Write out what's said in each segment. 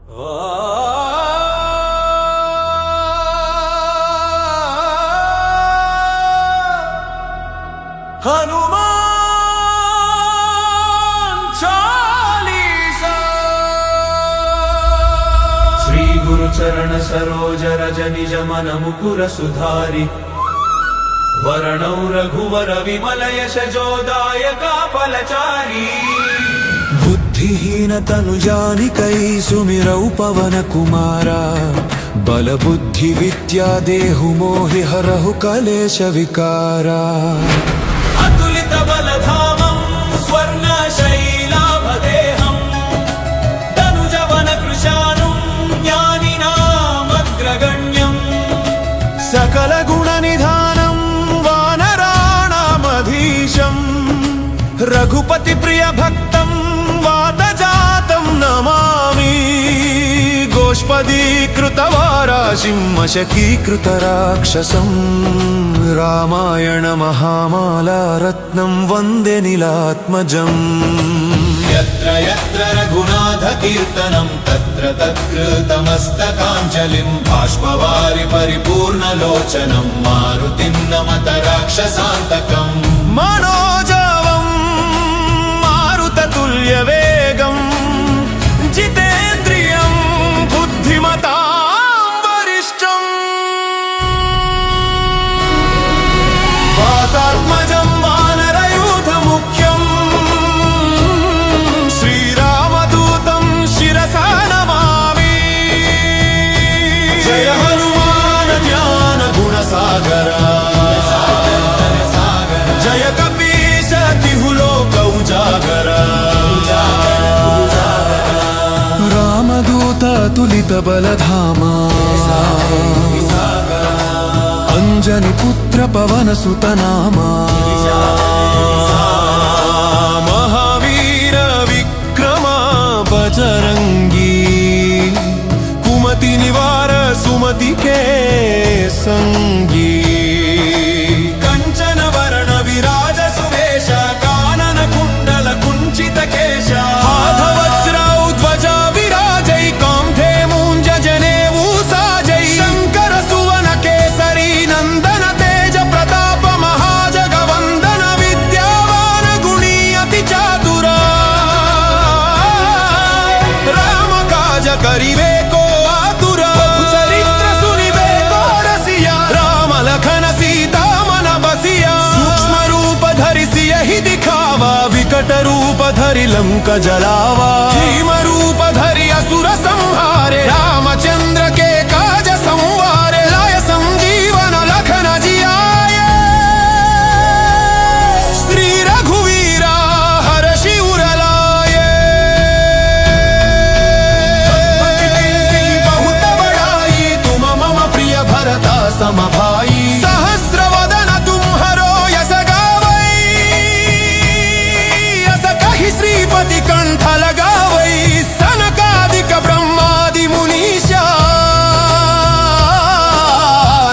हनुमान चालीसा। श्री गुरु चरण सरोज रज निज मन मुकुर सुधारि वरणौ रघुवर विमल यश जोदायका फलचारी। बुद्धिहीन तनु जानिकै सुमिरौ पवन कुमारा बल बुद्धि विद्या देहु मोहि हरहु कलेश विकारा। अतुलित बलधामं स्वर्ण शैलाभदेहं तनुजवन कृशानुं ज्ञानिनामग्रगण्यं सकल गुण निधानं वानराणामधीशं रघुपति प्रिय भक्तं वातजातं नमामि। गोष्पदीकृतवाराशिं मशकीकृतराक्षसं रामायण महामाला रत्नं वन्दे नीलात्मजम्। यत्र यत्र रघुनाथ कीर्तनं तत्र तत्कृतमस्तकाञ्जलिं बाष्पवारि परिपूर्णलोचनं मारुतिं नमत राक्षसान्तकम्। मनोजवं मारुततुल्यवेगं जितेन्द्रियं बुद्धिमतां वरिष्ठम्। वातात्मजं वानरयूथमुख्यं श्रीरामदूतं शिरसा नमामि। जय हनुमान ज्ञान गुणसागरा जय कपीश तिहु लोक उजागरा। रामदूत तुलित बलधामा अंजनी पुत्र पवन सुत नामा। महावीर विक्रमा बजरंगी कुमति निवार सुमति के संगी। कंचन वरण विराज सुवेश कानन कुंडल कुंचित केश हाथ वज्र ध्वजा विराजै कांधे मूंज जनेऊ साजै। शंकर सुवन केसरी नंदन तेज प्रताप महाजगवंदन विद्यावान गुणी अति चातुरा। राम काज करिबे को आतुरा चरित्र सुनिबे को रसिया। राम लखन सीता मन बसिया सूक्ष्म रूप धरि सियहि दिखावा विकट रूप धरि लंक जलावा। भीम रूप धरि असुर संहारे रामचंद्र के काज संवारे। लाय संजीवन लखन जियाए श्री रघुवीरा हर्षि उर लाए। बहुत बड़ाई तुम मम प्रिय भरता सम भाई। सहस्र वदन तुम्हरो यस गावै यस कहि श्रीपति कंठ लगावै। सनकादिक ब्रह्मादि मुनीषा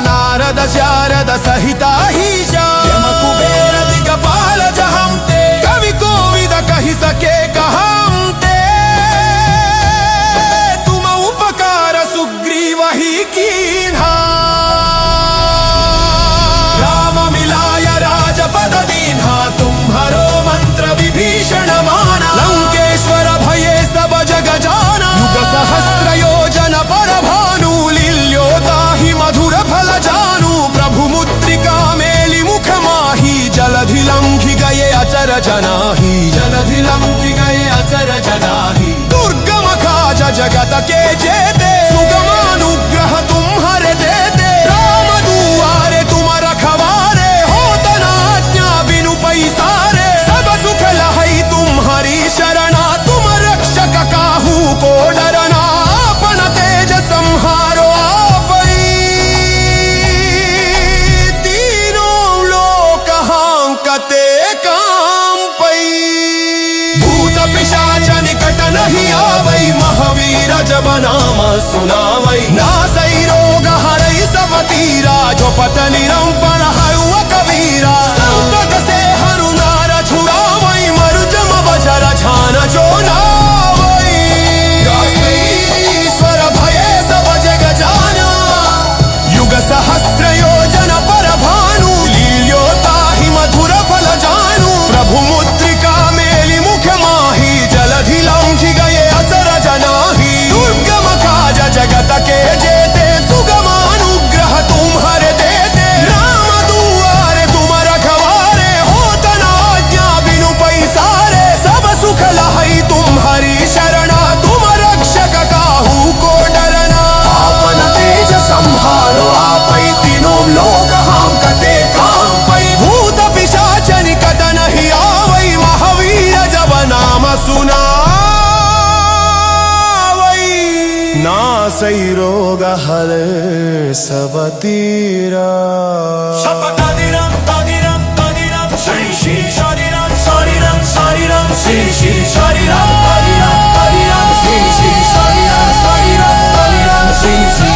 नारद शारद सहिता हीशा। यम कुबेर दिगपाल जहांते कवि कोविद कहि सके कहांते। तुम उपकार सुग्रीव ही कीन्हा। राम मिलाय राजपद दीन्हा तुम्हरो मंत्र विभीषण माना। लंकेश्वर भये सब जग जाना युग सहस्र योजन पर भानु। लील्योताहि मधुर फल जानू प्रभु मुद्रिका मेलि मुख माही। जलधि लंघि गए अचर जनाही जलधि लंघि गए अचर जनाही। दुर्गम काज जगत के जेते सुगमानुग्रह तुम्हारे देते। राम दुआरे तुम रखवारे होत न आज्ञा बिनु पैसारे। सब सुख लहै तुम्हारी शरणा तुम रक्षक काहू को डरना। आपन तेज संहारो आपै तीनों लोक हांकते कांपै। भूत पिशाच निकट नहीं आवै महावीर जब नाम सुनावै। नासै रोग हरै सब पीरा जो पत निरंपण हयुव कबीरा। संकट से हनुनार छुड़ावै मरुजम बजर झान जो नावै। नासै रोग हरे सब तीरा Sapatadiram, tadiram, tadiram, Shri Shri Shariram, Shariram, Shariram, Shri Shri Shariram, Tadiram, Tadiram, Shri Shri Shariram, Shariram, Tadiram, Shri Shri.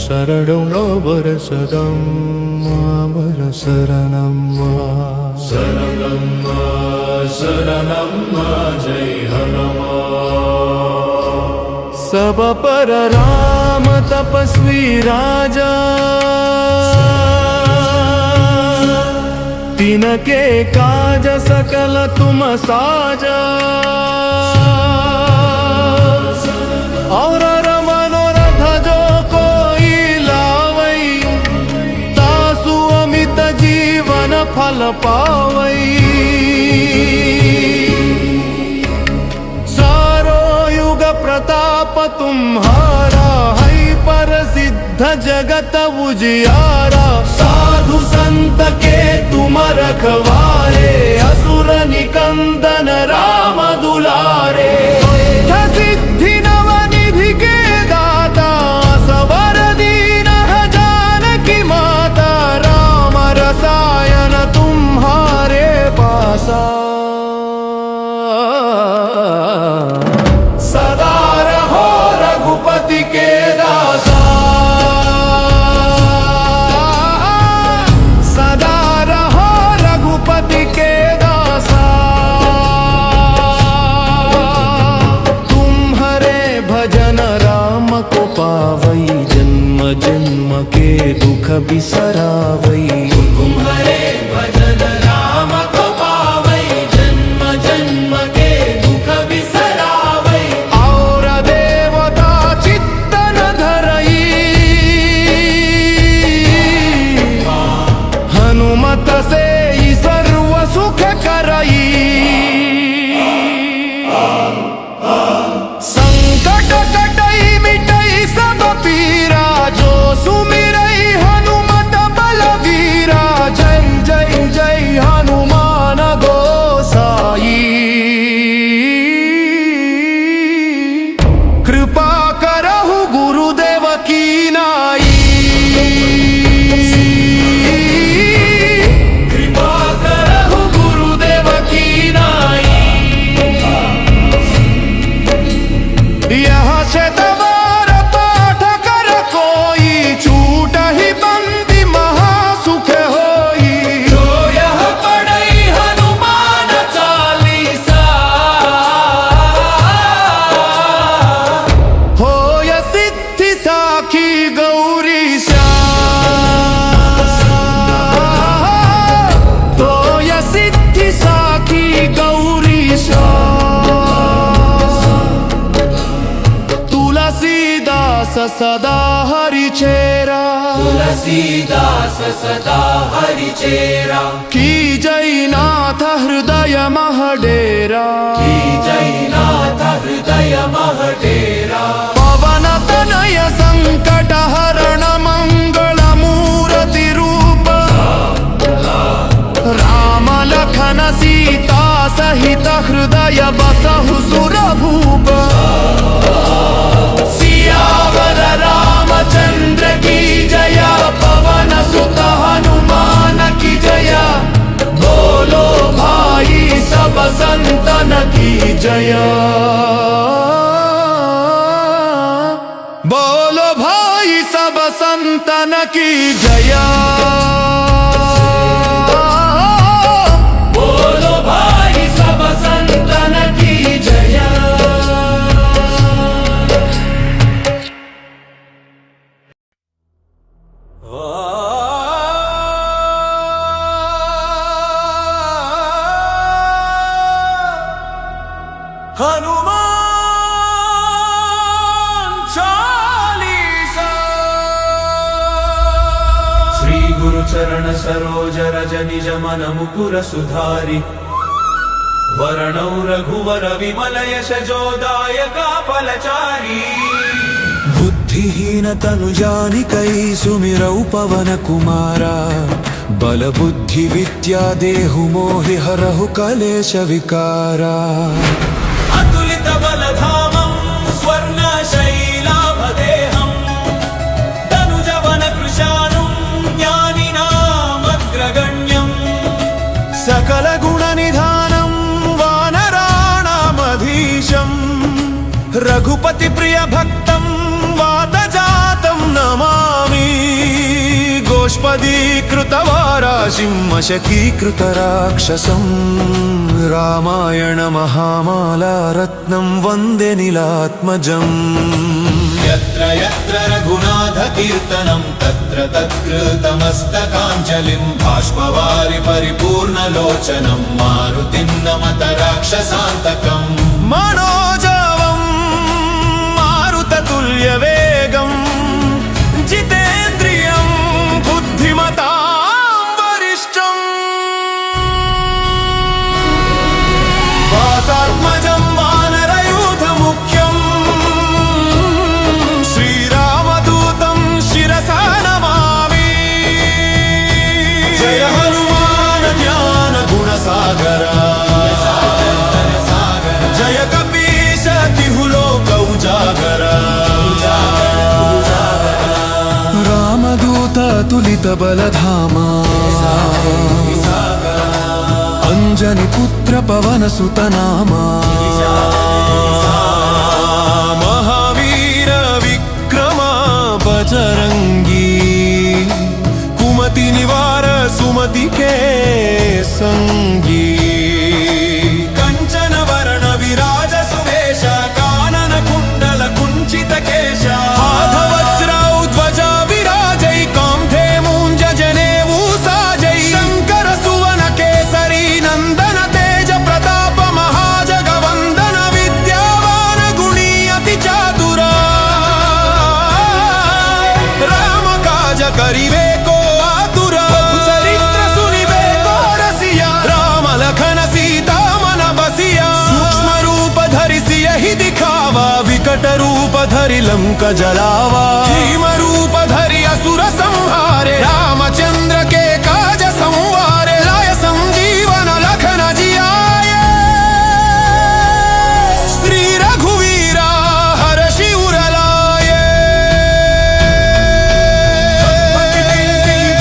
शरणं वरसदं मामर शरणं शरणं जय हनुमान सब पर राम तपस्वी राजा तिनके काज सकल तुम साजा और मनोरथ जो कोई लावई तासु अमित जीवन फल पावई सारो युग प्रताप तुम्हारा है प्रसिद्ध जगत उजियारा साधु संत के तुम रखवारे असुर निकंदन राम दुलारे सिद्धि नवनिधि के दाता सबर दीन जानकी माता राम रसायन तुम्हारे पासा सदा रहो रघुपति के दासा सदा रहो रघुपति के दासा तुम्हारे भजन राम को पावई जन्म जन्म के दुख बिसरावई तुम्हारे भजन राम को पावई जन्म जन्म के दुख बिसरावई और देवता चित्तन धरई हनुमत से ही सर्व सुख करई संकट कटई मिटई सब पीरा जो सुमिरई हनुमत बलवीरा जय जय जय हनुमान गोसाई कृपा करहु गुरुदेव की नाई कृपा करहु गुरुदेव की नाई यह शतवार पाठ कर कोई छूट ही बंदी महासुख होई जो यह पढ़ई हनुमान चालीसा हो य सिद्धि साखी गौरी तो य सिद्धि साखी गौरी तुलसीदास सदा हरि चेरा तुलसीदास सदा हरि चेरा की जयनाथ हृदय महडेरा जयनाथ हृदय महडेरा पवन तनय संकट हरण मंगल मूर्ति रूप राम लखन सीता सहित हृदय बसहु सुरभूप सियावर रामचंद्र की जय पवन सुत हनुमान की जय बोलो भाई सब संतन की जय बोलो भाई सब संतन की जय चरण सरोज रज निज मन मुकुर सुधारि वरणौ रघुवर विमल यश जोदायका फलचारी बुद्धिहीन तनु जानिकै सुमिरौ पवन कुमारा बल बुद्धि विद्या देहु मोहि हरहु कलेश विकारा अतुलित बलधामं स्वर्ण शैलाभदेहं तनुजवन कृशानुं ज्ञानिनामग्रगण्यं सकल गुण निधानं वानराणामधीशं रघुपति प्रिय भक्तं वातजातं नमामि गोष्पदीकृतवाराशिं मशकीकृतराक्षसं रामायण महामाला रत्नं वन्दे नीलात्मजम् यत्र यत्र रघुनाथ कीर्तनं तत्र तत्कृतमस्तकाञ्जलिं बाष्पवारि परिपूर्णलोचनं मारुतिं नमत राक्षसान्तकम् मनोजवं मारुततुल्यवेगं जितेन्द्रियं बुद्धिमतां वरिष्ठम् वातात्मजं वानरयूथमुख्यं श्रीरामदूतं शिरसा नमामि जय हनुमान ज्ञान गुणसागरा जय कपीश तिहु लोक उजागरा रामदूत तुलित बलधामा अंजनी पुत्र पवन सुत नामा महावीर विक्रमा बजरंगी कुमति निवार सुमति के संगी कंचन वर्ण विराज सुवेश कानन कुंडल कुंचित केश वज्रा ध्वजा विराजै कांधे मूंज जनेऊ साजै शंकर सुवन केसरी नंदन तेज प्रताप महाजगवंदन विद्यावान गुणी अति चातुरा राम काज करिवे को आतुरा चरित्र सुनिवे को रसिया राम लखन सीता मन बसिया सूक्ष्म रूप धरि सियहि दिखावा विकट रूप धरि लंक जलावा भीम रूप धरि असुर संहारे रामचंद्र के काज संवारे लाय संजीवन लखन जियाए श्री रघुवीरा हर्षि उर लाए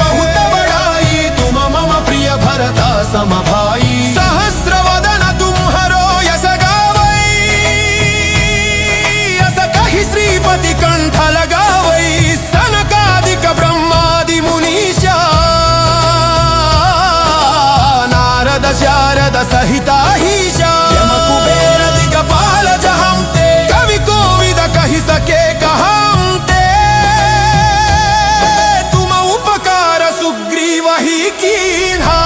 बहुत बड़ाई तुम मम प्रिय भरता सम भाई सहस्र वदन तुम्हरो यस गावै यस कहि श्रीपति कंठ लगावै सनकादिक ब्रह्मादि मुनीशा नारद शारद सहिताहीशा यम कुबेर दिगपाल जहांते कवि कोविद कहि सके कहांते तुम उपकार सुग्रीव ही कीन्हा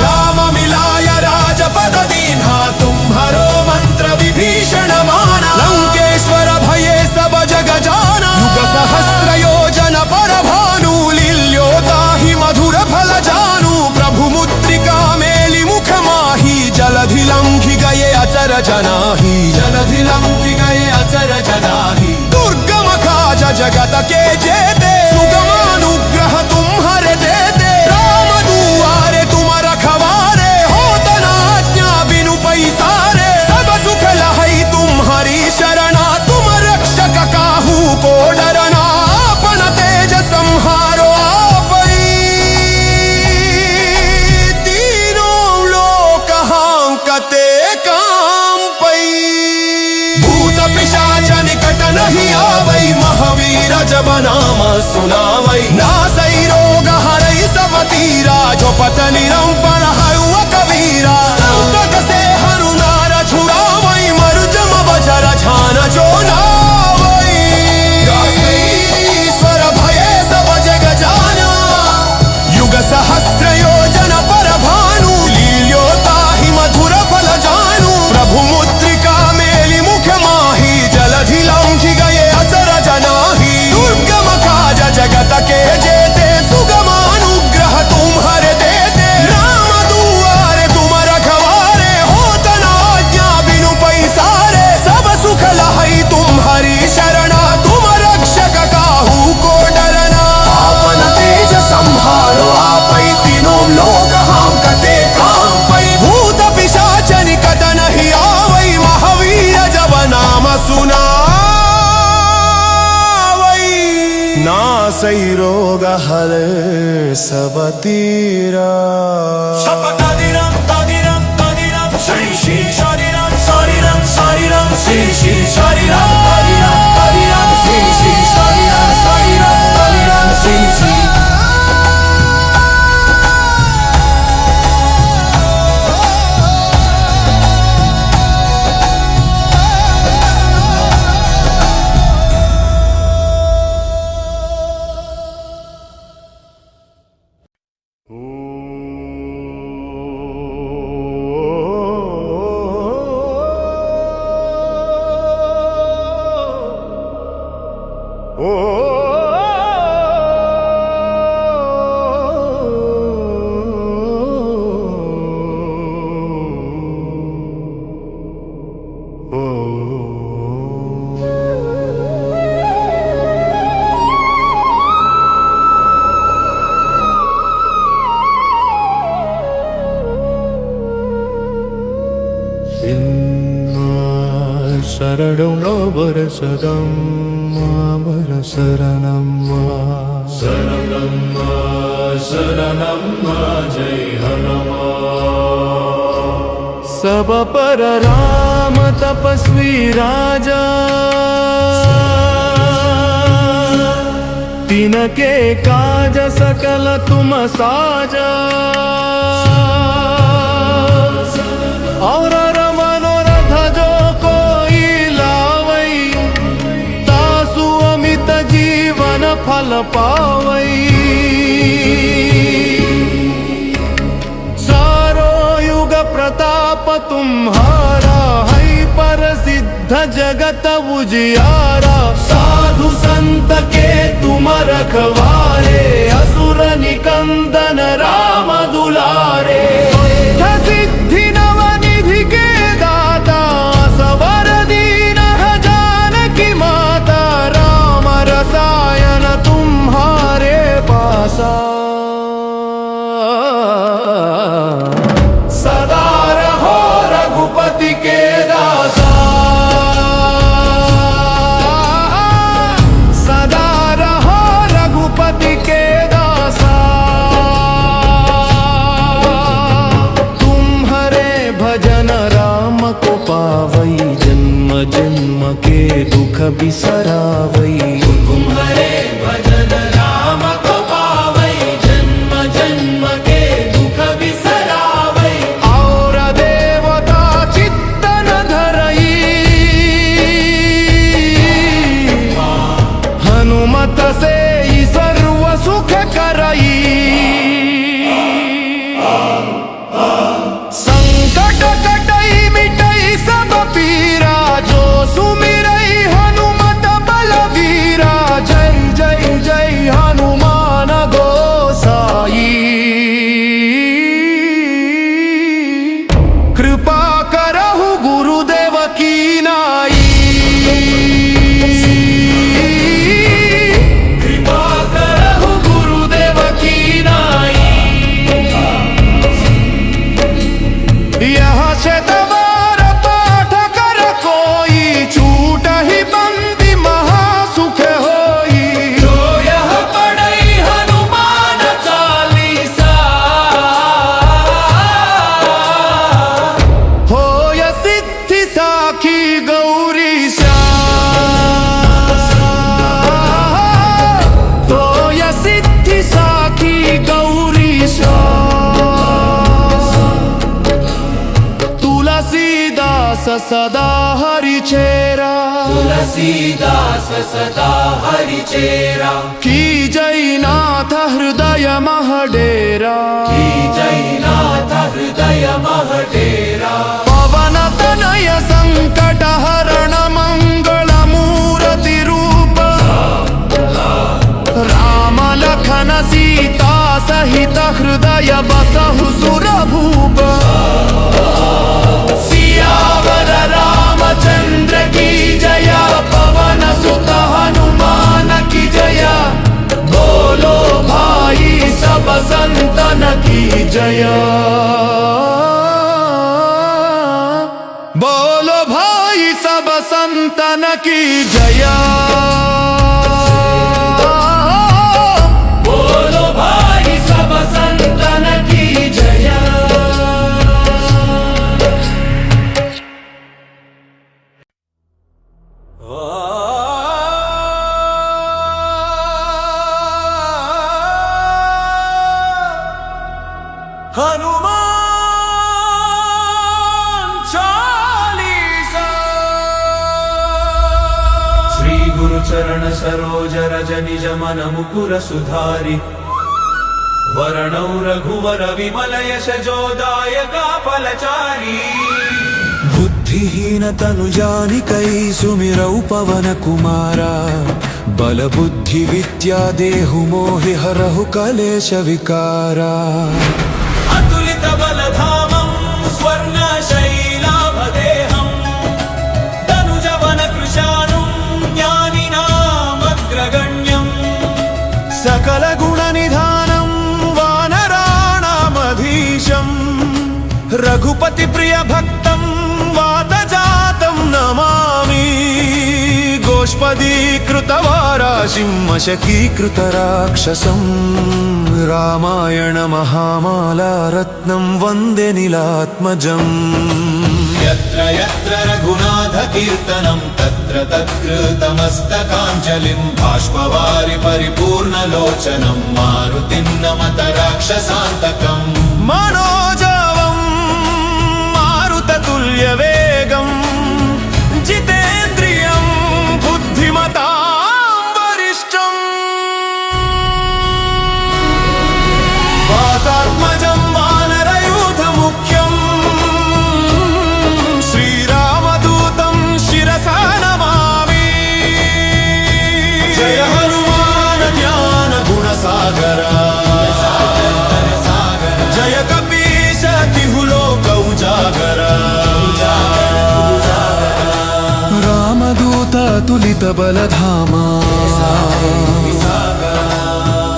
राम मिलाय राजपद दीन्हा तुम्हरो मंत्र विभीषण माना लंकेश्वर भये सब जग जाना युग सहस्र योजन पर भानु लील्योताहि मधुर फल जानू प्रभु मुद्रिका मेलि मुख माही जलधि लंघि गए अचर जनाही जलधि लंघि गए अचर जनाही दुर्गम काज जगत के जेते सुगमानुग्रह तुम्हारे देते राम दुआरे तुम रखवारे होत न आज्ञा बिनु पैसारे सब सुख लहै तुम्हारी शरणा तुम रक्षक काहू को डरना अपन तेज संहारो आपै तीनों लोक हांकते कांपै भूत पिशाच निकट नहीं आवै महावीर जब नाम सुनावै नासै रोग हरै सब तीरा जो पत निरंपर हयुव कबीरा संकट से हनुनार छुड़ावै मरुजम बजर झान जो नावै ईश्वर भये सब जग जाना युग सहस्र योजन पर भानु लील्योताहि मधुर फल जानू प्रभु मुद्रिका मेलि मुख माही जलधि लंघि गए अचर जनाही दुर्गम काज जगत के सै रोग हरे सब तीरा Tadiram, tadiram, tadiram, Shri Shri Shariram, Shariram, Shariram, Shri Shri Shariram, Tadiram, tadiram, Shri Shri Shariram, Shariram, Tadiram, Shri Shri. सब पर राम तपस्वी राजा तिनके काज सकल तुम साजा और मनोरथ जो कोई लावई तासु अमित जीवन फल पावई प्रताप तुम्हारा है प्रसिद्ध जगत उजियारा साधु संत के तुम रखवारे असुर निकंदन राम दुलारे सिद्धि नवनिधि के दाता सवर दीन जानकी माता राम रसायन तुम्हारे पासा के दासा सदा रहो रघुपति के दासा तुम्हारे भजन राम को पावई जन्म जन्म के दुख बिसरावई तुम्हारे भजन राम को पावई जन्म जन्म के दुख बिसरावई और देवता हनुमत से ही सर्व सुख करई संकट कटई मिटई सब पीरा जो सुमिरई हनुमत बलवीरा जय जय जय हनुमान गोसाई कृपा करहु गुरुदेव की नाई सदा हरि चेरा तुलसीदास सदा हरि चेरा की जयनाथ हृदय महडेरा की जयनाथ हृदय महडेरा पवन तनय संकट हरण मंगल मूर्ति रूप राम लखन सीता सहित हृदय बसहु सुर भूप सियावर रामचंद्र की जया पवन सुत हनुमान की जया बोलो भाई सब संतन की जया बोलो भाई सब संतन की जया हनुमान चालीसा। श्री गुरु चरण सरोज रज निज मन मुकुर सुधारि वरणौ रघुवर विमल यश जोदायका फलचारी। बुद्धिहीन तनु जानिकै सुमिरौ पवन कुमारा बल बुद्धि विद्या देहु मोहि हरहु कलेश विकारा। अतुलित बलधामं स्वर्ण शैलाभदेहं तनुजवन कृशानुं ज्ञानिनामग्रगण्यं सकल गुण निधानं वानराणामधीशं रघुपति प्रिय भक्तं वातजातं नमामि। गोष्पदीकृतवाराशिं मशकीकृतराक्षसं रामायण महामाला रत्नं वन्दे नीलात्मजम्। यत्र यत्र रघुनाथ कीर्तनं तत्र तत्कृतमस्तकाञ्जलिं बाष्पवारि परिपूर्णलोचनं मारुतिं नमत राक्षसान्तकम्। मनोजवं मारुततुल्यवेगं जितेन्द्रियं बुद्धिमतां वरिष्ठम्। वातात्मजं वानरयूथमुख्यं श्रीरामदूतं शिरसा नमामि। जय हनुमान ज्ञान गुणसागरा जय कपीश तिहु लोक उजागरा। रामदूत तुलित बलधामा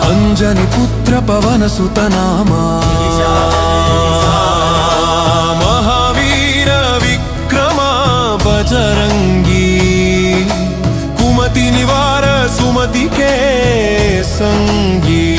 अंजनी पुत्र पवन सुत नामा। महावीर विक्रमा बजरंगी कुमति निवार सुमति के संगी।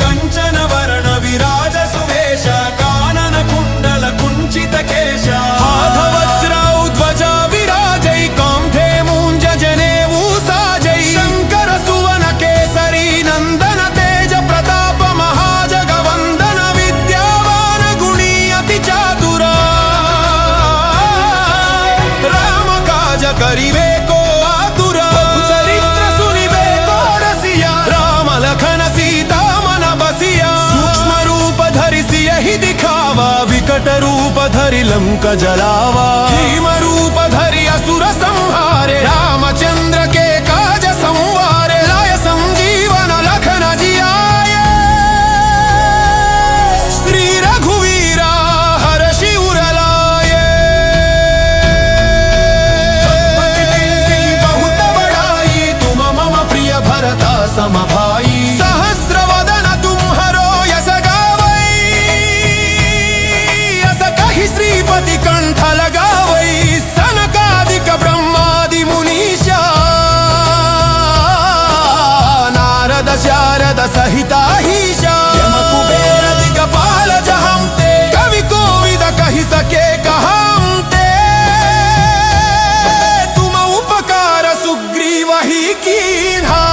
कंचन वरण विराज सुवेश कानन कुंडल कुंचित केश हाथ वज्र ध्वजा विराजै कांधे मूंज जनेऊ साजै। शंकर सुवन केसरी नंदन तेज प्रताप महाजगवंदन विद्यावान गुणी अति चातुरा। राम काज करिबे को आतुरा चरित्र सुनिबे को रसिया। राम लखन सीता मन बसिया सूक्ष्म रूप धरि सियहि दिखावा विकट रूप धरि लंक जलावा। भीम रूप धरि असुर संहारे रामचंद्र के काज संवारे। लाय संजीवन लखन जियाए श्री रघुवीरा हर्षि उर लाए। बहुत बड़ाई तुम मम प्रिय भरता सम भाई। सहस्र वदन तुम्हरो यस गावै यस कहि श्रीपति कंठ लगावै। सनकादिक ब्रह्मादि मुनीषा नारद शारद सहिता हीशा। यम कुबेर दिगपाल जहांते कवि कोविद कहि सके कहांते। तुम उपकार सुग्रीव ही कीन्हा।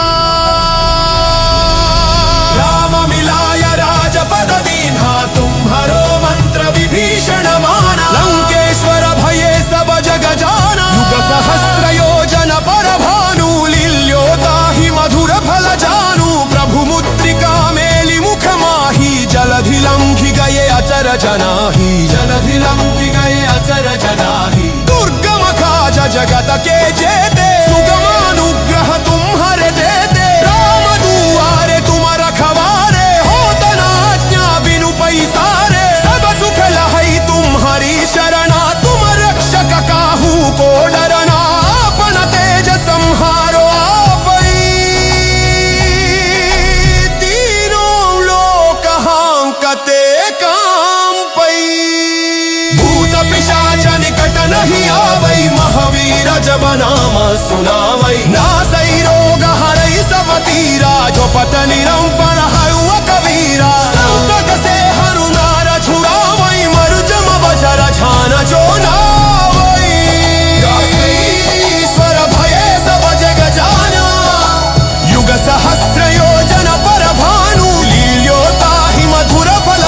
राम मिलाय राजपद दीन्हा तुम्हरो मंत्र विभीषण माना। लंकेश्वर भये सब जग जाना युग सहस्र योजन पर भानु। लील्योताहि मधुर फल जानू प्रभु मुद्रिका मेलि मुख माही। जलधि लंघि गए अचर जनाहि जलधि लंघि गए अचर जनाहि। दुर्गम काज जगत के जेते सुगमानुग्रह तुम्हारे देते। राम दुआरे तुम रखवारे होत न आज्ञा बिनु पैसारे। सब सुख लहै तुम्हारी शरणा तुम रक्षक काहू को डरना। अपन तेज संहारो आपै तीनों लोक हांकते कांपै। भूत पिशाच निकट नहीं आवै महावीर जब नाम सुनावै। नासै रोग हरै सब पीरा जो पट निरंपर हयुव कबीरा। संकट से हनुमान छुड़ावै मरुजम बजर झान जो नावै। ईश्वर भये सब जग जाना युग सहस्र योजन पर भानु। लील्योताहि मधुर फल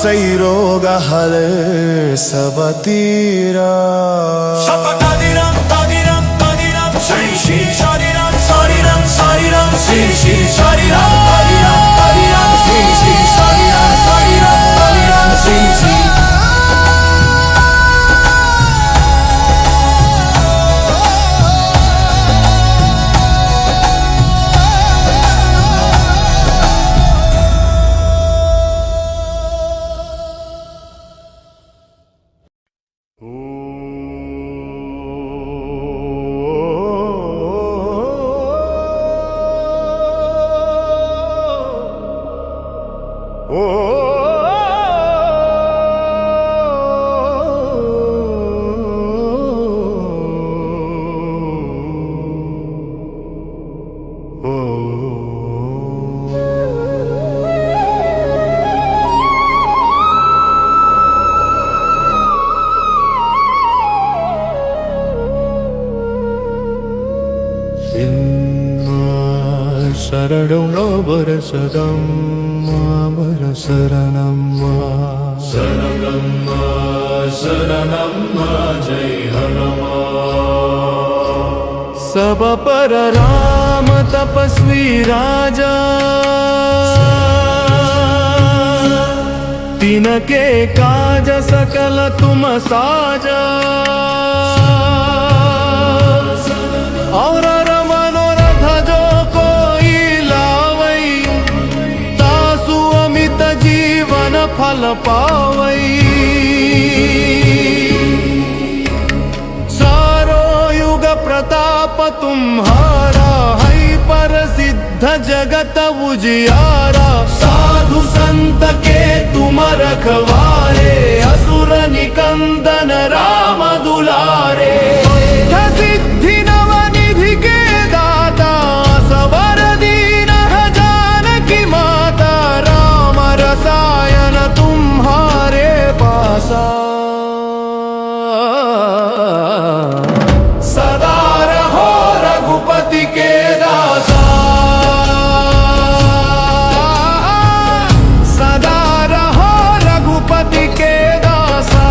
सै रोग हर सब तीरा Tadiram, tadiram, tadiram, Shri Shri Shariram, Shariram, Shariram, Shri Shri Shariram, Tadiram, tadiram, Shri Shri Shariram, Shariram, Tadiram, Shri Shri. शरणं वरसदं शरणं शरणं जय हनुमान सब पर राम तपस्वी राजा तिनके काज सकल तुम साजा और मनोरथ जो कोई लावई तासु अमित जीवन फल पावई सारो युग प्रताप तुम्हारा है प्रसिद्ध जगत उजियारा साधु संत के तुम रखवारे असुर निकंदन राम दुलारे सिद्धि नवनिधि के दाता सबर दीन जानकी माता राम रसायन तुम्हारे पासा सदा रहो रघुपति के दासा सदा रहो रघुपति के दासा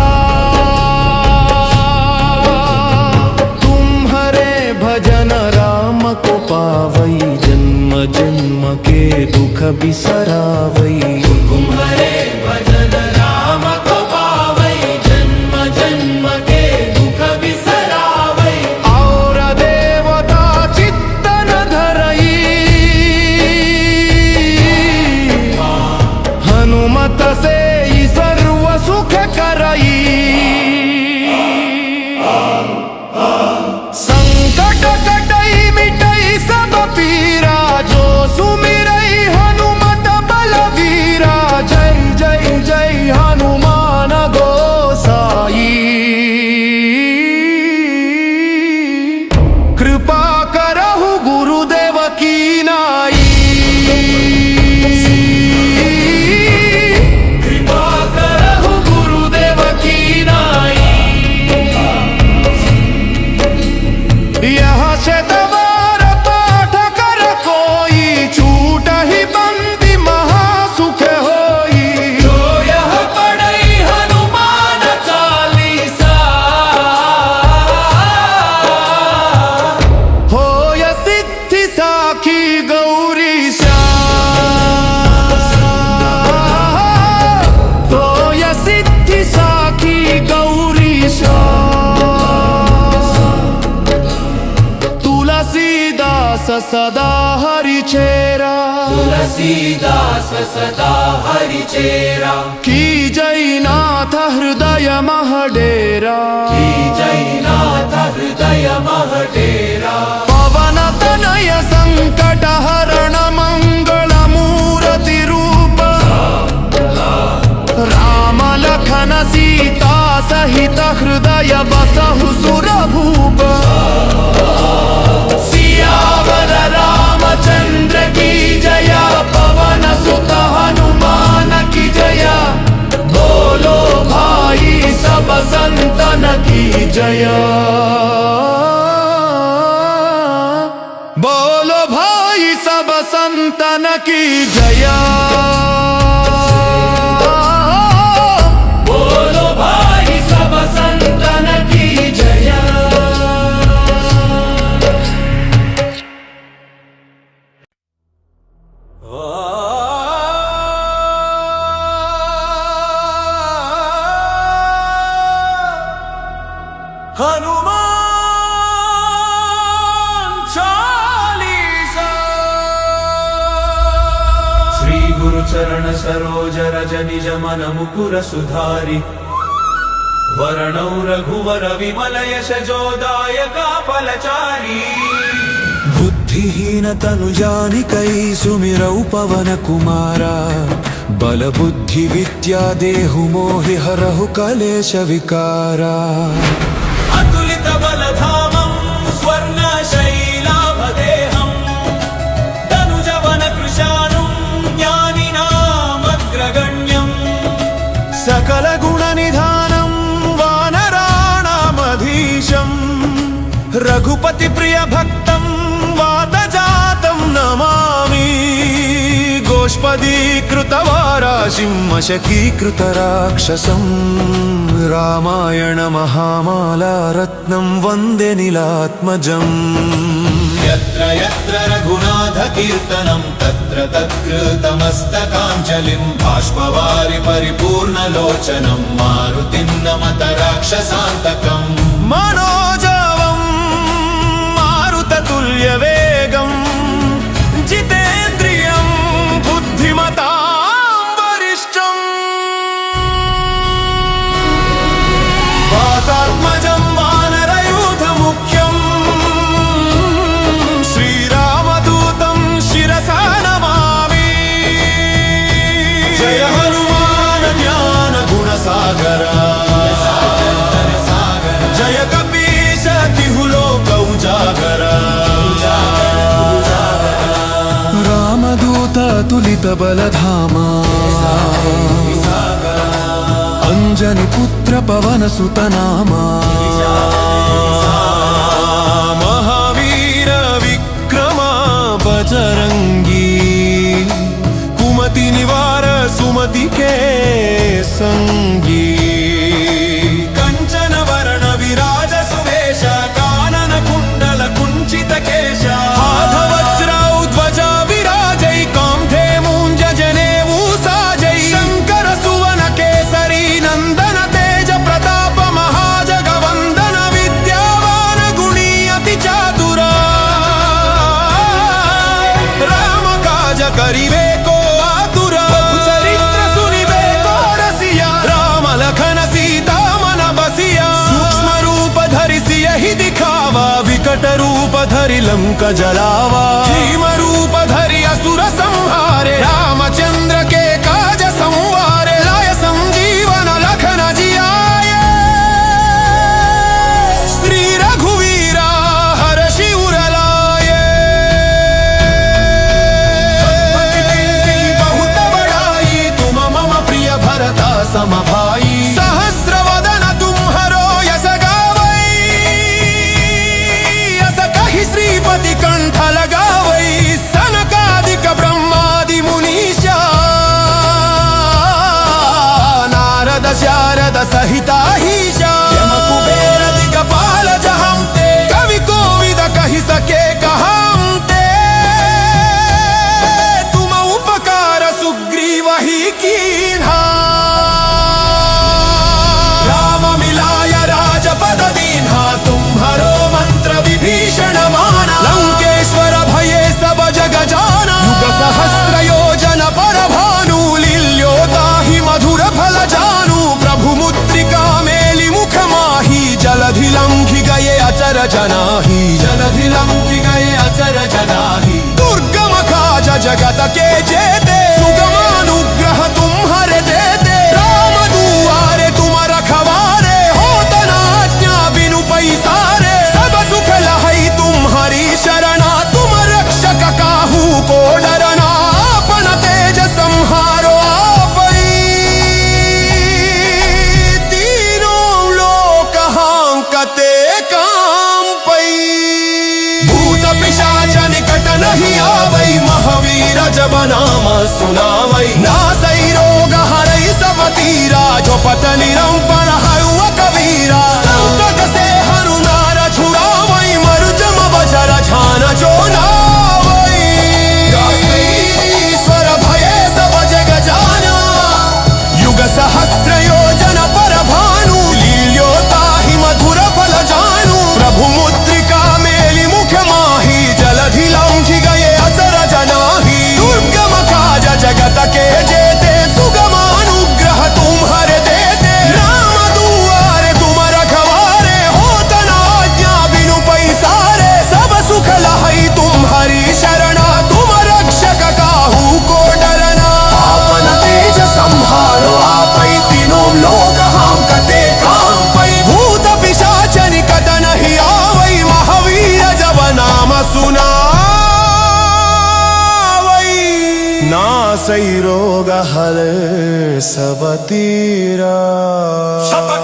तुम्हारे भजन राम को पावई जन्म जन्म के दुख बिसरावई तुम्हारे भजन राम को पावई जन्म जन्म के दुख बिसरावई और देवता चित्तन धरई हनुमत से ही सर्व सुख करई संकट कटई मिटई सब पीरा जो सुमिरई हनुमत बलवीरा जय जय जय हनुमान गोसाई कृपा करहु गुरुदेव की नाई कृपा करहु गुरुदेव की नाई यह शतवार पाठ कर कोई छूट ही बंदी महासुख होई जो यह पढ़ई हनुमान चालीसा हो य सिद्धि साखी गौरी हो य सिद्धि साखी गौरी तुलसीदास सदा हरि चेरा तुलसीदास सदा हरि चेरा की जयनाथ हृदय महडेरा की जयनाथ हृदय महडेरा पवन तनय संकट हरण मंगल मूर्ति रूप राम लखन सीता सहित हृदय बसहु सुरभूप सियावर रामचंद्र की जया पवन सुत हनुमान की जया बोलो भाई सब संतन की जया बोलो भाई सब संतन की जया चरण सरोज रज निज मन मुकुर सुधारि वरणौ रघुवर विमल यश जोदायका फलचारी बुद्धिहीन तनु जानिकै सुमिरौ पवन कुमारा बल बुद्धि विद्या देहु मोहि हरहु कलेश विकारा अतुलित बलधामं स्वर्ण शैलाभदेहं तनुजवन कृशानुं ज्ञानिनामग्रगण्यं सकल गुण निधानं वानराणामधीशं रघुपति प्रिय भक्तं वातजातं नमामि गोष्पदीकृतवाराशिं मशकीकृतराक्षसं रामायण महामाला रत्नं वन्दे नीलात्मजम् यत्र यत्र रघुनाथ कीर्तनं तत्र तत्कृतमस्तकाञ्जलिं बाष्पवारि परिपूर्णलोचनं मारुतिं नमत राक्षसान्तकम् मनोजवं मारुततुल्यवेगं जितेन्द्रियं बुद्धिमतां वरिष्ठम् वातात्मजं वानरयूथमुख्यं श्रीरामदूतं शिरसा नमामि जय हनुमान ज्ञान गुणसागरा जय कपीश तिहु लोक उजागरा रामदूत तुलित बलधामा अंजनी पुत्र पवन सुत नामा महावीर विक्रमा बजरंगी कुमति निवार सुमति के संगी कंचन वरण विराज सुवेश कानन कुंडल कुंचित केश हाथ वज्र ध्वजा विराजै कांधे मूंज जनेऊ साजै शंकर सुवन केसरी नंदन तेज प्रताप महाजगवंदन विद्यावान गुणी अति चातुरा राम काज करिवे को आतुरा चरित्र सुनिवे को रसिया राम लखन सीता मन बसिया सूक्ष्म रूप धरि सियहि दिखावा विकट रूप धरि लंक जलावा भीम रूप धरि असुर संहारे रामचंद्र के काज संवारे लाय संजीवन लखन जियाए श्री रघुवीरा हर्षि उर लाए बहुत बड़ाई तुम मम प्रिय भरता सम भाई सहस्र वदन तुम्हरो यस गावै यस कहि श्रीपति कंठ लगावै सनकादिक ब्रह्मादि मुनीषा नारद शारद सहिताहीशा यम कुबेर दिगपाल जहांते कवि कोविद कहि सके कहांते तुम उपकार सुग्रीव ही कीन्हा राम मिलाय राजपद दीन्हा तुम्हरो मंत्र विभीषण माना लंकेश्वर भये सब जग जाना युग सहस्र योजन पर भानु लील्योताहि मधुर फल जानू प्रभु मुद्रिका मेलि मुख माही जलधि लंघि गए अचर जनाही जलधि लंघि गए अचर जनाही दुर्गम काज जगत के जेते सुगमानुग्रह तुम्हारे देते राम दुआरे तुम रखवारे होत न आज्ञा बिनु पैसारे सब सुख लहै तुम्हारी शरणा तुम रक्षक काहू को डरना अपन तेज संहारो आपै तीनों लोक हांकते कांपै भूत पिशाच निकट नहीं आवै महावीर जब नाम सुनावै नासै रोग हरै सब तीरा जो पत निरंपर हयुव कबीरा संकट से हरुनार छुड़ावै मरुजम बजर झान जो नावै ईश्वर भये सब जग जाना युग सहस्र योजन पर भानु लील्योताहि मधुर फल जानू प्रभु मुद्रिका मेलि मुख माही जलधि लंघि गए अचर जनाही दुर्गम काज जगत के सुनावई नासै रोग हल सब तीरा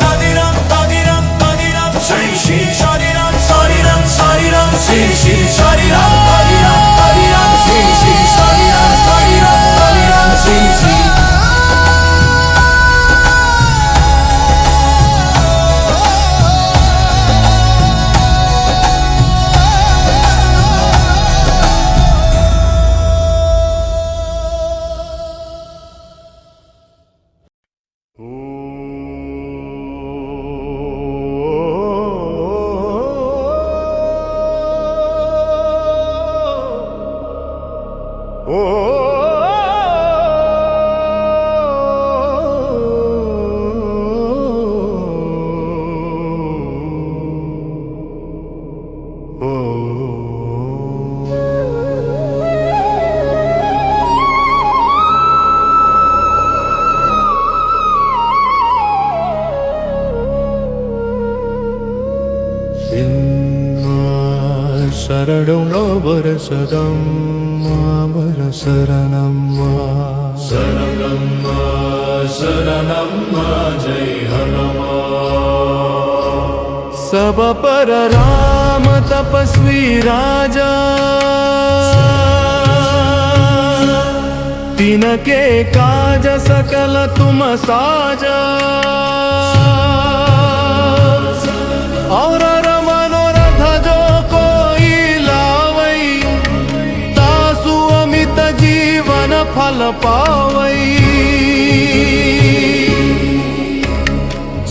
Tadiram, tadiram, tadiram, Shri Shri Shariram, Shariram, Shariram, Shri Shri Shariram, tadiram, tadiram, Shri Shri Shariram, Shariram, tadiram, Shri Shri. शरणं वरसदं वरसरणं शरणं जय हनुमान सब पर राम तपस्वी राजा तिनके काज सकल तुम साजा और मनोरथ जो कोई लावई तासु अमित जीवन फल पावई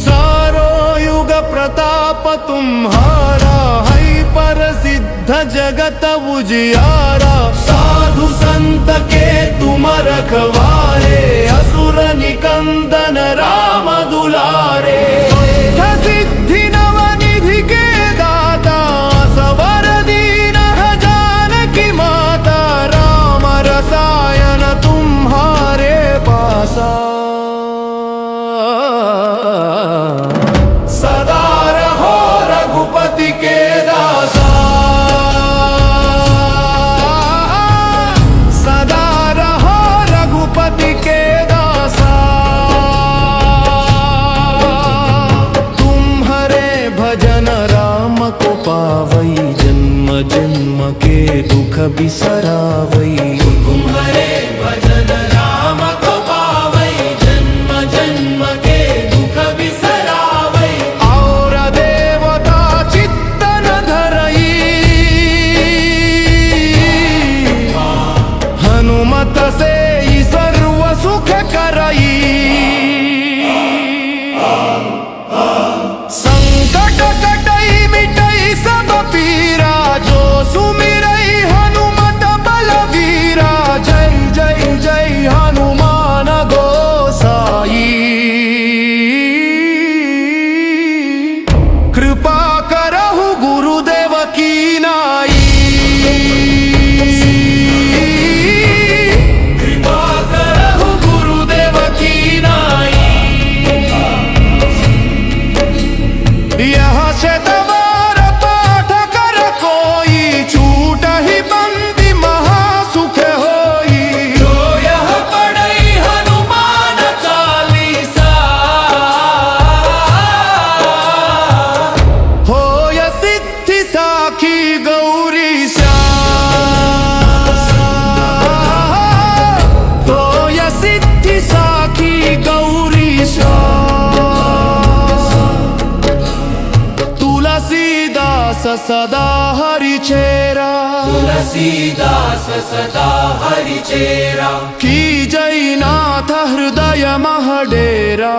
सारो युग प्रताप तुम्हारा है प्रसिद्ध जगत उजियारा साधु संत के तुम रखवारे असुर निकंदन राम दुलारे सिद्धि नवनिधि के दाता सवर दीन जानकी माता राम रसायन तुम्हारे पासा सदा रहो रघुपति के दासा सदा रहो रघुपति के दासा तुम्हारे भजन राम को पावई जन्म जन्म के दुख बिसरावई तुम्हारे भजन राम को पावई जन्म जन्म के दुख बिसरावई और देवता चित्तन धरई हनुमत से ही सर्व सुख करई संकट कटई मिटई सब पीरा जो सुमिरई हनुमत बलवीरा जय जय जय हनुमान गोसाई कृपा करहु गुरुदेव की नाई कृपा करहु गुरुदेव की नाई यह शतवार पाठ कर कोई छूट ही बंदी महासुख होई जो यह पढ़ई हनुमान चालीसा होय सिद्धि साखी गौरी होय सिद्धि साखी गौरी तुलसीदास सदा हरि चेरा तुलसीदास सदा हरि चेरा की जय नाथ हृदय महडेरा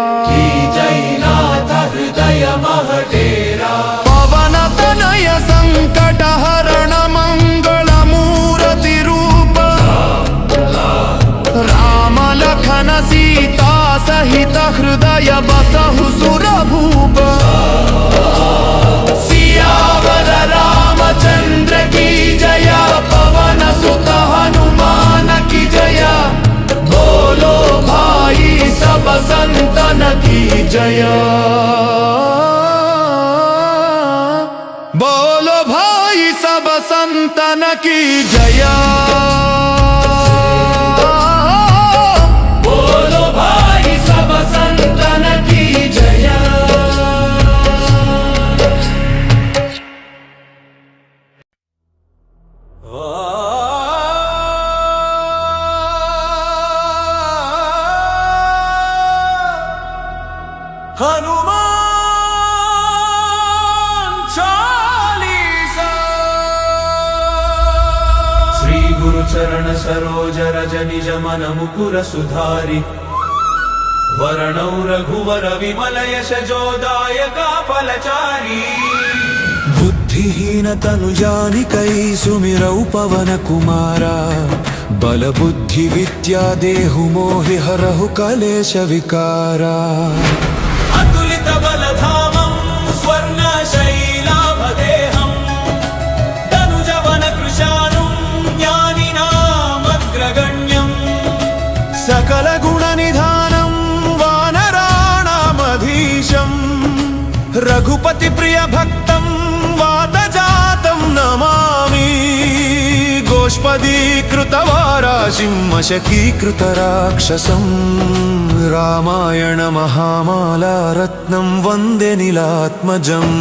जयनाथ हृदय महडेरा पवन तनय संकट हरण मंगल मूर्ति रूप राम लखन सीता सहित हृदय बसहु सुरभूप सियावर रामचंद्र की जय पवन सुत हनुमान की जय बोलो भाई सब संतन की जय बोलो भाई सब संतन संतन की जया। बोलो भाई सब संतन की जया। हनुमान चालीसा। श्री गुरु चरण सरोज रज निज मन मुकुर सुधारि। वरणौ रघुवर विमल यश जोदायका फलचारी। बुद्धिहीन तनु जानिकै सुमिरौ पवन कुमारा। बल बुद्धि विद्या देहु मोहि हरहु कलेश विकारा। अतुलित बलधामं स्वर्ण शैलाभदेहं। धनुजवन कृशानुं ज्ञानिनामग्रगण्यं। सकल गुण निधानं वानराणामधीशं। रघुपति प्रिय भक्तं वातजातं नमामि। गोष्पदीकृतवाराशिं मशकीकृतराक्षसं। रामायण महामाला रत्नं वन्दे नीलात्मजम्।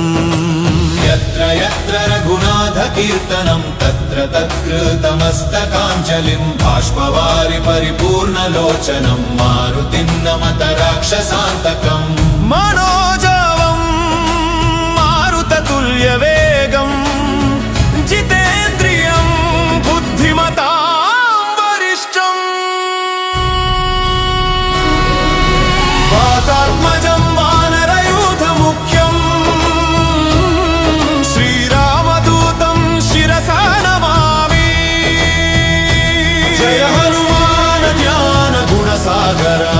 यत्र यत्र रघुनाथ कीर्तनं तत्र तत्कृतमस्तकाञ्जलिं। बाष्पवारि परिपूर्णलोचनं मारुतिं नमत राक्षसान्तकम्। मनोजवं मारुततुल्यवेगं। जितेन्द्रियं बुद्धिमतां वरिष्ठं। वातात्मजं वानरयूथमुख्यं। श्रीरामदूतं शिरसा नमामि। जय हनुमान ज्ञान गुणसागरा।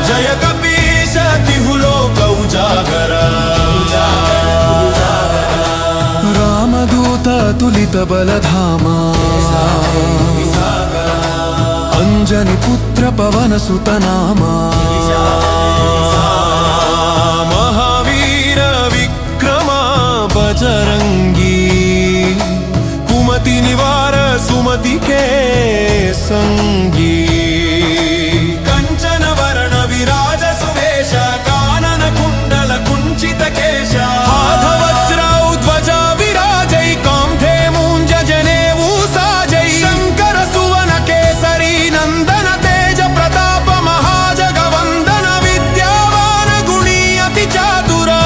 जय कपीश तिहु लोक उजागरा। रामदूत तुलित बलधामा। अंजनी पुत्र पवन सुत नामा। महावीर विक्रमा बजरंगी। कुमति निवार सुमति के संगी। कंचन वरण विराज सुवेश। कानन कुंडल कुंचित केश। हाथ वज्रौ ध्वजा विराजै। कांधे मूंज जनेऊ साजै। शंकर सुवन केसरी नंदन तेज प्रताप महाजगवंदन। विद्यावान गुणी अति चातुरा।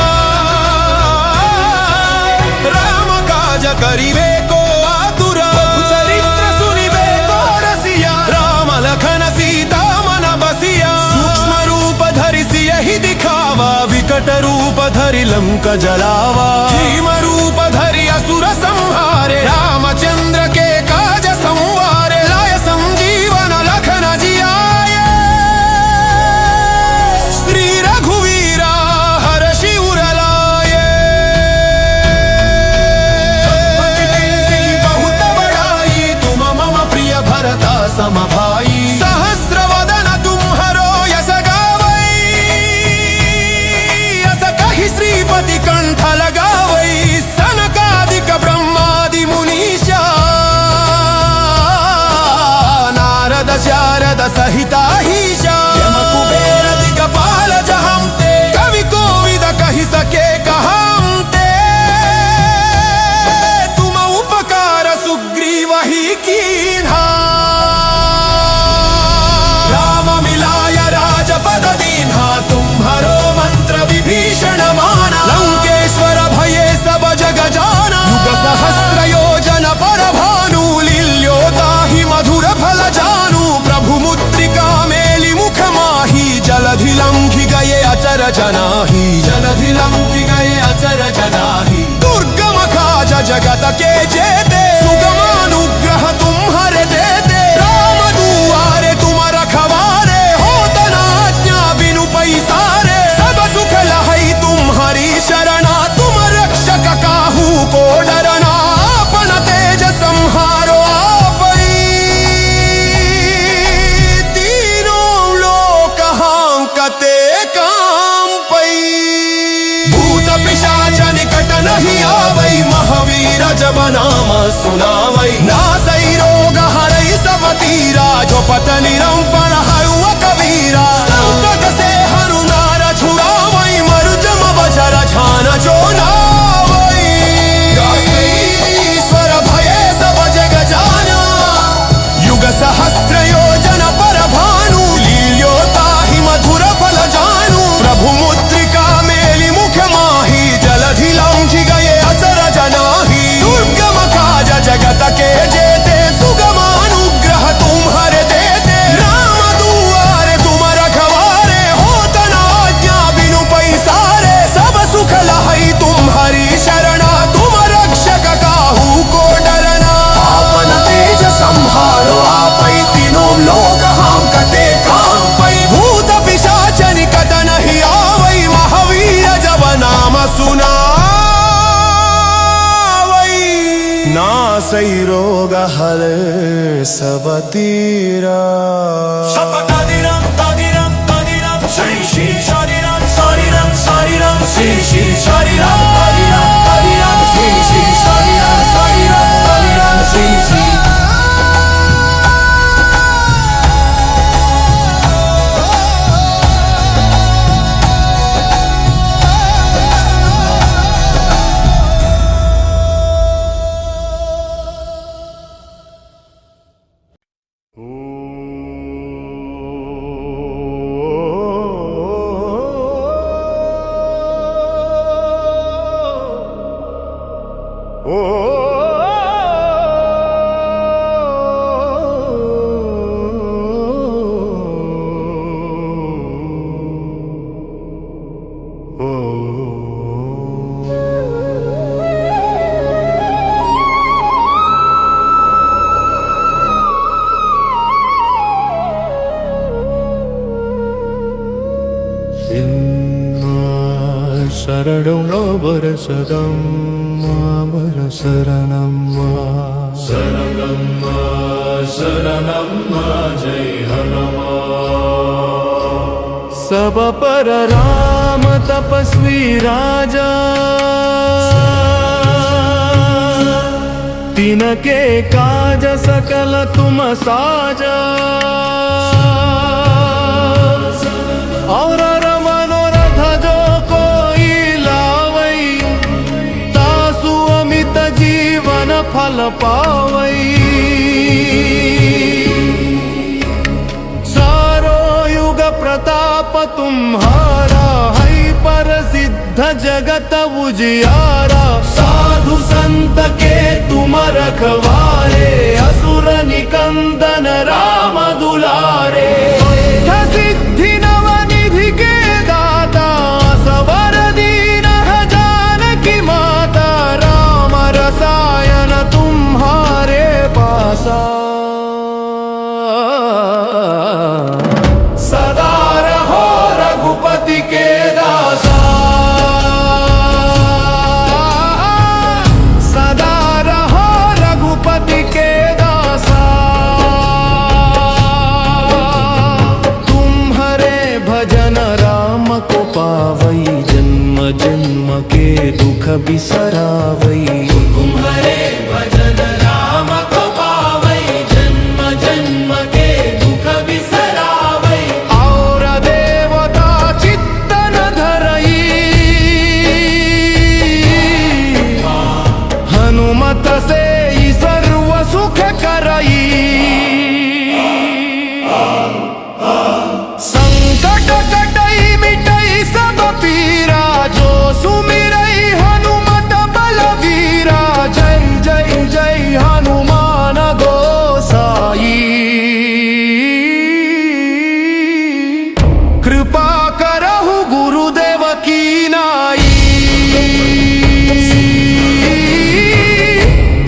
राम काज करिबे को आतुरा। चरित्र सुनिबे को रसिया। राम लखन सीता मन बसिया। सूक्ष्म रूप धरि सियहि दिखावा। विकट रूप धरि लंक जलावा। भीम रूप धरि असुर संहारे। रामचंद्र के काज संवारे। लाय संजीवन लखन जियाए। श्री रघुवीरा हर्षि उर लाए। बहुत बड़ाई तुम मम प्रिय भरता सम भाई। सहस्र वदन तुम्हरो यस गावै। यस कहि श्रीपति कंठ लगावै। सनकादिक ब्रह्मादि मुनीषा। नारद शारद सहिता हीशा। यम कुबेर दिगपाल जहांते। कवि कोविद कहि सके कहांते। तुम उपकार सुग्रीव ही कीन्हा। राम मिलाय राजपद दीन्हा। तुम्हरो मंत्र विभीषण माना। लंकेश्वर भये सब जग जाना। युग सहस्र योजन पर भानु। लील्योताहि मधुर फल जानू। प्रभु मुद्रिका मेलि मुख माही। जलधि लंघि गए अचर जनाहि। जलधि लंघि गए अचर जनाहि। दुर्गम काज जगत के जेते। सुगमानुग्रह तुम्हारे देते। राम दुआरे तुम रखवारे। होत न आज्ञा बिनु पैसारे। सब सुख लहै तुम्हारी शरणा। तुम रक्षक काहू को डरना। आपन तेज संहारो आपै। तीनों लोक हांकते कांपै। भूत पिशाच निकट नहीं आवै। महावीर नासै रोग हरे सब तीरा Sapatadiram, tadiram, tadiram, Shri Shri Shariram, Sariram, Sariram, Shri Shri Shariram, tadiram, tadiram, Shri Shri Shariram, Sariram, tadiram, Shri Shri. शरणं वरसदं शरणं जय हनुमान सब पर राम तपस्वी राजा तिनके काज सकल तुम साजा और मनोरथ जो कोई लावई तासु अमित जीवन फल पावई सारो युग प्रताप तुम्हारा है प्रसिद्ध जगत उजियारा साधु संत के तुम रखवारे असुर निकंदन राम दुलारे सिद्धि नवनिधि के दाता सवर दीन जानकी माता राम रसायन तुम्हारे पासा सदा रहो रघुपति के दासा सदा रहो रघुपति के दासा तुम्हारे भजन राम को पावई जन्म जन्म के दुख बिसरावई तुम्हारे भजन राम को पावई जन्म जन्म के दुख बिसरावई और देवता चित्तन धरई हनुमत से ही सर्व सुख करई संकट कटई मिटई सब पीरा जो सुमिरई हनुमत बलवीरा जय जय जय हनुमान गोसाई कृपा करहु गुरुदेव की नाई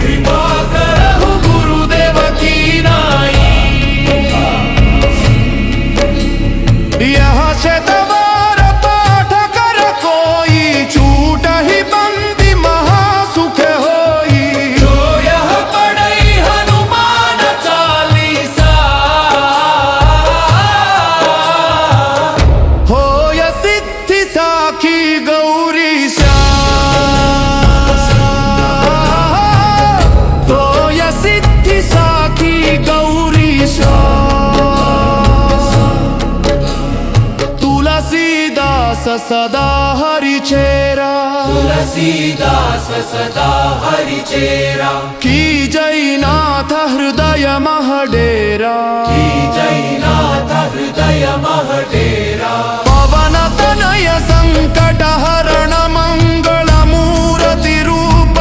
कृपा करहु गुरुदेव की नाई यह शतवार पाठ कर कोई छूट ही बंदी महासुख होई जो यह पढ़ई हनुमान चालीसा हो य सिद्धि साखी गौरी तो य सिद्धि साखी गौरी तुलसीदास सदा हरि चेरा तुलसीदास सदा हरि चेरा की जयनाथ हृदय महडेरा की जयनाथ हृदय महडेरा पवन तनय संकट हरण मंगल मूर्ति रूप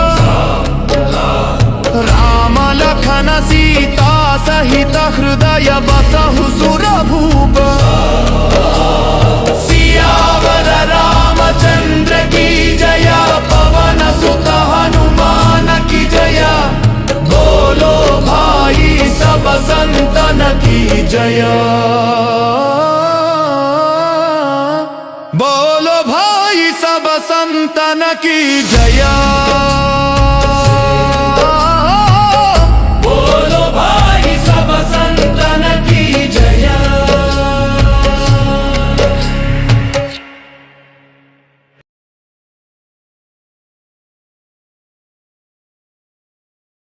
राम लखन सीता सहित हृदय बसहु सुर भूप सियावर रामचंद्र की जया पवन सुत हनुमान की जया बोलो भाई सब संतन की जया बोलो भाई सब संतन की जया।